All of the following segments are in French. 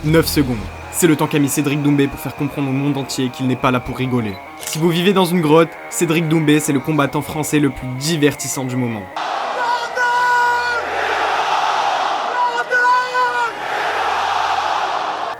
9 secondes. C'est le temps qu'a mis Cédric Doumbé pour faire comprendre au monde entier qu'il n'est pas là pour rigoler. Si vous vivez dans une grotte, Cédric Doumbé, c'est le combattant français le plus divertissant du moment.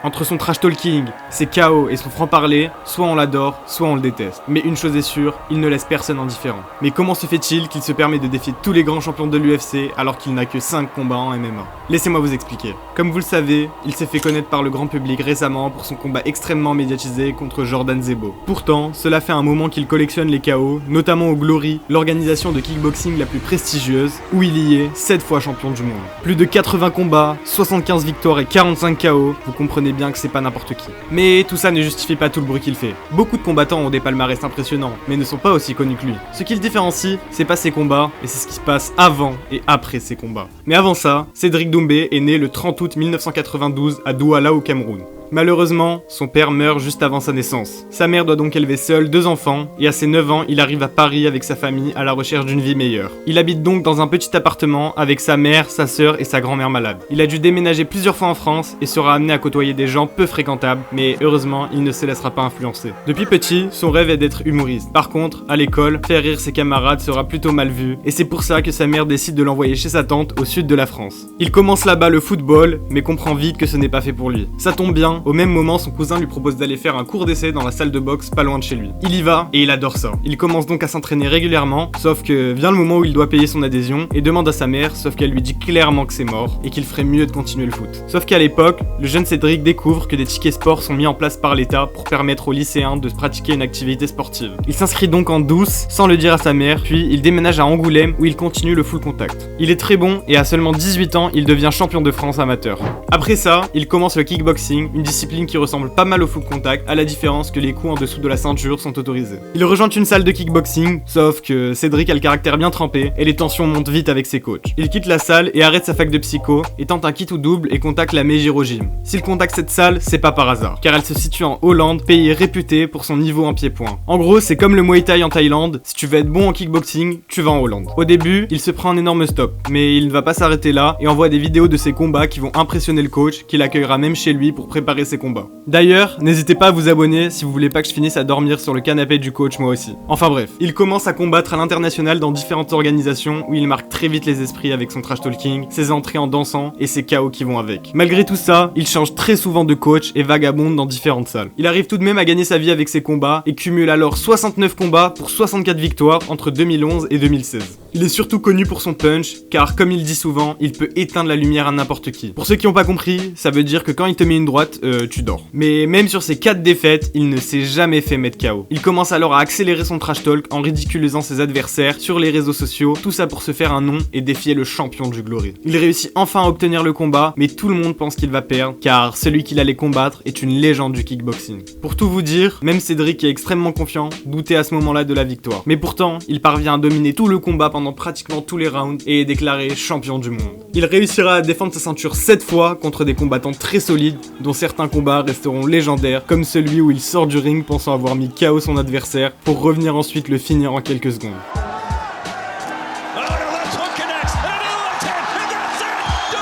Entre son trash talking, ses KO et son franc-parler, soit on l'adore, soit on le déteste. Mais une chose est sûre, il ne laisse personne indifférent. Mais comment se fait-il qu'il se permet de défier tous les grands champions de l'UFC alors qu'il n'a que 5 combats en MMA? Laissez-moi vous expliquer. Comme vous le savez, il s'est fait connaître par le grand public récemment pour son combat extrêmement médiatisé contre Jordan Zebo. Pourtant, cela fait un moment qu'il collectionne les KO, notamment au Glory, l'organisation de kickboxing la plus prestigieuse, où il y est 7 fois champion du monde. Plus de 80 combats, 75 victoires et 45 KO, vous comprenez bien que c'est pas n'importe qui. Mais tout ça ne justifie pas tout le bruit qu'il fait. Beaucoup de combattants ont des palmarès impressionnants, mais ne sont pas aussi connus que lui. Ce qui le différencie, c'est pas ses combats, et c'est ce qui se passe avant et après ses combats. Mais avant ça, Cédric Doumbé est né le 30 août 1992 à Douala au Cameroun. Malheureusement, son père meurt juste avant sa naissance. Sa mère doit donc élever seule 2 enfants, et à ses 9 ans, il arrive à Paris avec sa famille à la recherche d'une vie meilleure. Il habite donc dans un petit appartement avec sa mère, sa sœur et sa grand-mère malade. Il a dû déménager plusieurs fois en France et sera amené à côtoyer des gens peu fréquentables, mais heureusement, il ne se laissera pas influencer. Depuis petit, son rêve est d'être humoriste. Par contre, à l'école, faire rire ses camarades sera plutôt mal vu, et c'est pour ça que sa mère décide de l'envoyer chez sa tante au sud de la France. Il commence là-bas le football, mais comprend vite que ce n'est pas fait pour lui. Ça tombe bien, au même moment, son cousin lui propose d'aller faire un cours d'essai dans la salle de boxe pas loin de chez lui. Il y va, et il adore ça. Il commence donc à s'entraîner régulièrement, sauf que vient le moment où il doit payer son adhésion, et demande à sa mère, sauf qu'elle lui dit clairement que c'est mort, et qu'il ferait mieux de continuer le foot. Sauf qu'à l'époque, le jeune Cédric découvre que des tickets sport sont mis en place par l'État pour permettre aux lycéens de pratiquer une activité sportive. Il s'inscrit donc en douce, sans le dire à sa mère, puis il déménage à Angoulême où il continue le full contact. Il est très bon, et à seulement 18 ans, il devient champion de France amateur. Après ça, il commence le kickboxing, une discipline qui ressemble pas mal au full contact, à la différence que les coups en dessous de la ceinture sont autorisés. Il rejoint une salle de kickboxing, sauf que Cédric a le caractère bien trempé et les tensions montent vite avec ses coachs. Il quitte la salle et arrête sa fac de psycho et tente un kit ou double et contacte la Meijiro Gym. S'il contacte cette salle, c'est pas par hasard, car elle se situe en Hollande, pays réputé pour son niveau en pied-point. En gros, c'est comme le Muay Thai en Thaïlande, si tu veux être bon en kickboxing, tu vas en Hollande. Au début, il se prend un énorme stop, mais il ne va pas s'arrêter là et envoie des vidéos de ses combats qui vont impressionner le coach, qui l'accueillera même chez lui pour préparer ses combats. D'ailleurs, n'hésitez pas à vous abonner si vous voulez pas que je finisse à dormir sur le canapé du coach moi aussi. Enfin bref, il commence à combattre à l'international dans différentes organisations où il marque très vite les esprits avec son trash talking, ses entrées en dansant et ses KO qui vont avec. Malgré tout ça, il change très souvent de coach et vagabonde dans différentes salles. Il arrive tout de même à gagner sa vie avec ses combats et cumule alors 69 combats pour 64 victoires entre 2011 et 2016. Il est surtout connu pour son punch, car comme il dit souvent, il peut éteindre la lumière à n'importe qui. Pour ceux qui n'ont pas compris, ça veut dire que quand il te met une droite, tu dors. Mais même sur ses 4 défaites, il ne s'est jamais fait mettre KO. Il commence alors à accélérer son trash talk en ridiculisant ses adversaires sur les réseaux sociaux, tout ça pour se faire un nom et défier le champion du Glory. Il réussit enfin à obtenir le combat, mais tout le monde pense qu'il va perdre, car celui qu'il allait combattre est une légende du kickboxing. Pour tout vous dire, même Cédric est extrêmement confiant, doutait à ce moment-là de la victoire. Mais pourtant, il parvient à dominer tout le combat pendant pratiquement tous les rounds et est déclaré champion du monde. Il réussira à défendre sa ceinture 7 fois contre des combattants très solides, dont certains combats resteront légendaires, comme celui où il sort du ring pensant avoir mis KO son adversaire pour revenir ensuite le finir en quelques secondes.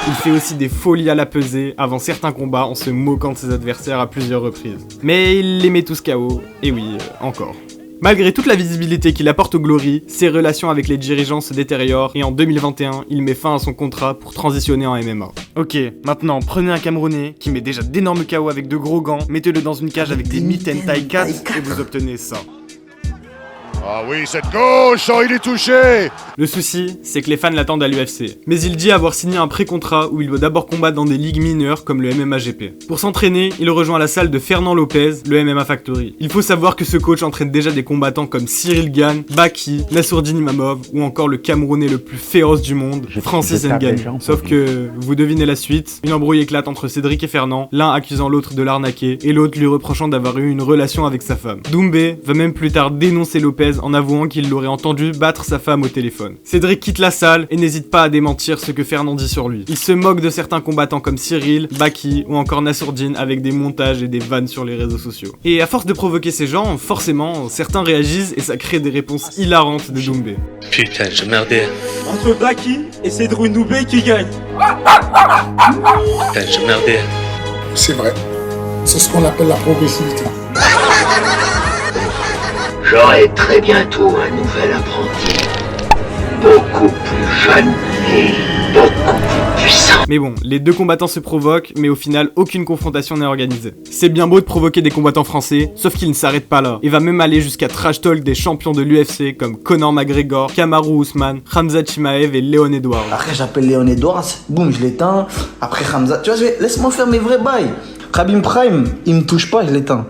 Il fait aussi des folies à la pesée avant certains combats en se moquant de ses adversaires à plusieurs reprises. Mais il les met tous KO, et oui, encore. Malgré toute la visibilité qu'il apporte au Glory, ses relations avec les dirigeants se détériorent et en 2021, il met fin à son contrat pour transitionner en MMA. Ok, maintenant prenez un Camerounais qui met déjà d'énormes KO avec de gros gants, mettez-le dans une cage avec des mitaines taille 4 et vous obtenez ça. Ah oui, cette gauche, oh, il est touché. Le souci, c'est que les fans l'attendent à l'UFC. Mais il dit avoir signé un pré-contrat où il doit d'abord combattre dans des ligues mineures comme le MMA GP. Pour s'entraîner, il rejoint la salle de Fernand Lopez, le MMA Factory. Il faut savoir que ce coach entraîne déjà des combattants comme Cyril Gane, Baki, Nassourdine Imamov ou encore le Camerounais le plus féroce du monde, Francis Ngannou. Sauf que, vous devinez la suite, une embrouille éclate entre Cédric et Fernand, l'un accusant l'autre de l'arnaquer et l'autre lui reprochant d'avoir eu une relation avec sa femme. Doumbé va même plus tard dénoncer Lopez en avouant qu'il l'aurait entendu battre sa femme au téléphone. Cédric quitte la salle et n'hésite pas à démentir ce que Fernand dit sur lui. Il se moque de certains combattants comme Cyril, Baki ou encore Nassourdine avec des montages et des vannes sur les réseaux sociaux. Et à force de provoquer ces gens, forcément, certains réagissent et ça crée des réponses hilarantes de Doumbé. Putain, je merdais. Entre Baki et Cédric Doumbé qui gagne. Putain, je merdais. C'est vrai. C'est ce qu'on appelle la progressivité. J'aurai très bientôt un nouvel apprenti. Beaucoup plus jeune et beaucoup plus puissant. Mais bon, les deux combattants se provoquent, mais au final, aucune confrontation n'est organisée. C'est bien beau de provoquer des combattants français, sauf qu'il ne s'arrête pas là, et va même aller jusqu'à trash talk des champions de l'UFC comme Conor McGregor, Kamaru Usman, Khamzat Chimaev et Leon Edwards. Après j'appelle Leon Edwards, boum, je l'éteins. Après Khamzat, tu vois, laisse-moi faire mes vrais bails. Khabib Prime, il me touche pas, je l'éteins.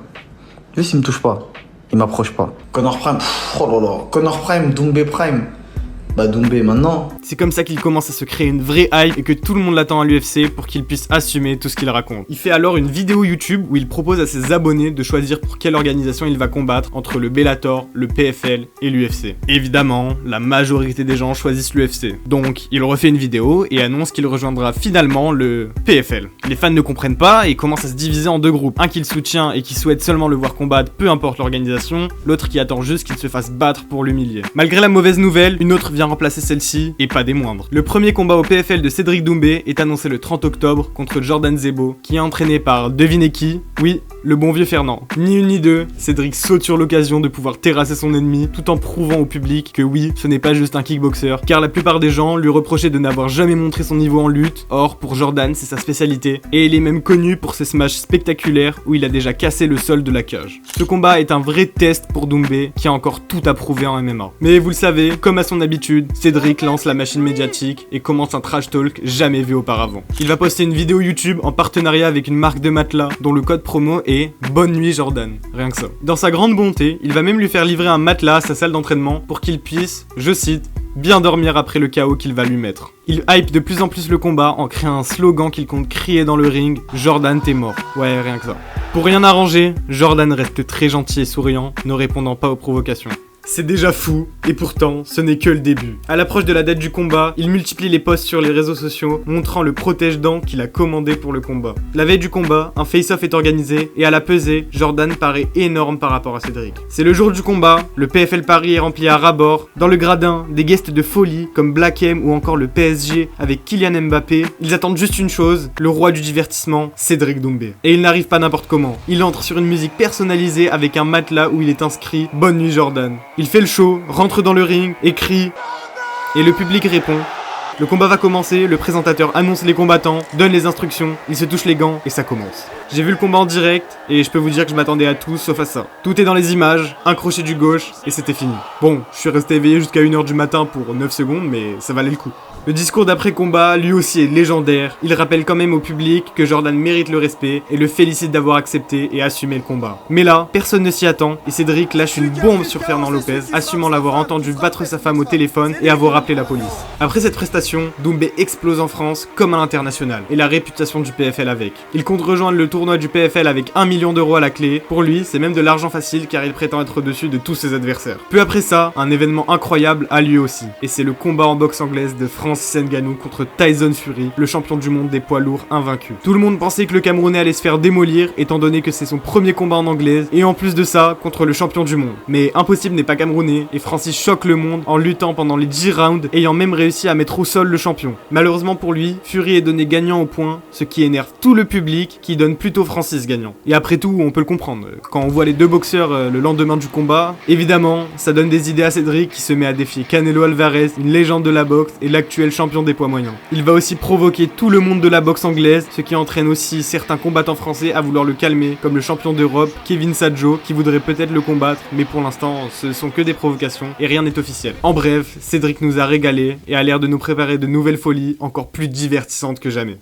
Juste il me touche pas, il m'approche pas. Conor Prime, oh là là, Conor Prime, Doumbé Prime. Bah Doumbé maintenant. C'est comme ça qu'il commence à se créer une vraie hype et que tout le monde l'attend à l'UFC pour qu'il puisse assumer tout ce qu'il raconte. Il fait alors une vidéo YouTube où il propose à ses abonnés de choisir pour quelle organisation il va combattre entre le Bellator, le PFL et l'UFC. Évidemment, la majorité des gens choisissent l'UFC. Donc, il refait une vidéo et annonce qu'il rejoindra finalement le PFL. Les fans ne comprennent pas et commencent à se diviser en deux groupes. Un qui le soutient et qui souhaite seulement le voir combattre, peu importe l'organisation, l'autre qui attend juste qu'il se fasse battre pour l'humilier. Malgré la mauvaise nouvelle, une autre vient remplacer celle-ci, et pas des moindres. Le premier combat au PFL de Cédric Doumbé est annoncé le 30 octobre contre Jordan Zebo, qui est entraîné par, devinez qui? Oui, le bon vieux Fernand. Ni une ni deux, Cédric saute sur l'occasion de pouvoir terrasser son ennemi, tout en prouvant au public que oui, ce n'est pas juste un kickboxer, car la plupart des gens lui reprochaient de n'avoir jamais montré son niveau en lutte. Or, pour Jordan, c'est sa spécialité, et il est même connu pour ses smashs spectaculaires où il a déjà cassé le sol de la cage. Ce combat est un vrai test pour Doumbé, qui a encore tout à prouver en MMA. Mais vous le savez, comme à son habitude, Cédric lance la machine médiatique et commence un trash talk jamais vu auparavant. Il va poster une vidéo YouTube en partenariat avec une marque de matelas dont le code promo est Bonne nuit Jordan, rien que ça. Dans sa grande bonté, il va même lui faire livrer un matelas à sa salle d'entraînement pour qu'il puisse, je cite, bien dormir après le chaos qu'il va lui mettre. Il hype de plus en plus le combat en créant un slogan qu'il compte crier dans le ring, Jordan t'es mort. Ouais, rien que ça. Pour rien arranger, Jordan reste très gentil et souriant, ne répondant pas aux provocations. C'est déjà fou, et pourtant, ce n'est que le début. À l'approche de la date du combat, il multiplie les posts sur les réseaux sociaux, montrant le protège-dents qu'il a commandé pour le combat. La veille du combat, un face-off est organisé, et à la pesée, Jordan paraît énorme par rapport à Cédric. C'est le jour du combat, le PFL Paris est rempli à ras-bord. Dans le gradin, des guests de folie, comme Black M ou encore le PSG, avec Kylian Mbappé, ils attendent juste une chose, le roi du divertissement, Cédric Doumbé. Et il n'arrive pas n'importe comment. Il entre sur une musique personnalisée avec un matelas où il est inscrit « Bonne nuit Jordan ». Il fait le show, rentre dans le ring, et crie, et le public répond. Le combat va commencer, le présentateur annonce les combattants, donne les instructions, ils se touchent les gants, et ça commence. J'ai vu le combat en direct, et je peux vous dire que je m'attendais à tout sauf à ça. Tout est dans les images, un crochet du gauche, et c'était fini. Bon, je suis resté éveillé jusqu'à 1h du matin pour 9 secondes, mais ça valait le coup. Le discours d'après-combat, lui aussi, est légendaire. Il rappelle quand même au public que Jordan mérite le respect et le félicite d'avoir accepté et assumé le combat. Mais là, personne ne s'y attend et Cédric lâche une bombe sur Fernand Lopez, assumant l'avoir entendu battre sa femme au téléphone et avoir appelé la police. Après cette prestation, Doumbé explose en France comme à l'international et la réputation du PFL avec. Il compte rejoindre le tournoi du PFL avec 1 million d'euros à la clé. Pour lui, c'est même de l'argent facile car il prétend être au-dessus de tous ses adversaires. Peu après ça, un événement incroyable a lieu aussi et c'est le combat en boxe anglaise de Francis Ngannou contre Tyson Fury, le champion du monde des poids lourds invaincu. Tout le monde pensait que le Camerounais allait se faire démolir étant donné que c'est son premier combat en anglaise et en plus de ça, contre le champion du monde. Mais impossible n'est pas camerounais et Francis choque le monde en luttant pendant les 10 rounds ayant même réussi à mettre au sol le champion. Malheureusement pour lui, Fury est donné gagnant au point, ce qui énerve tout le public qui donne plutôt Francis gagnant. Et après tout, on peut le comprendre. Quand on voit les deux boxeurs le lendemain du combat, évidemment, ça donne des idées à Cédric qui se met à défier Canelo Alvarez, une légende de la boxe et l'actuel champion des poids moyens. Il va aussi provoquer tout le monde de la boxe anglaise, ce qui entraîne aussi certains combattants français à vouloir le calmer, comme le champion d'Europe, Kevin Sadjo, qui voudrait peut-être le combattre, mais pour l'instant, ce sont que des provocations et rien n'est officiel. En bref, Cédric nous a régalé et a l'air de nous préparer de nouvelles folies encore plus divertissantes que jamais.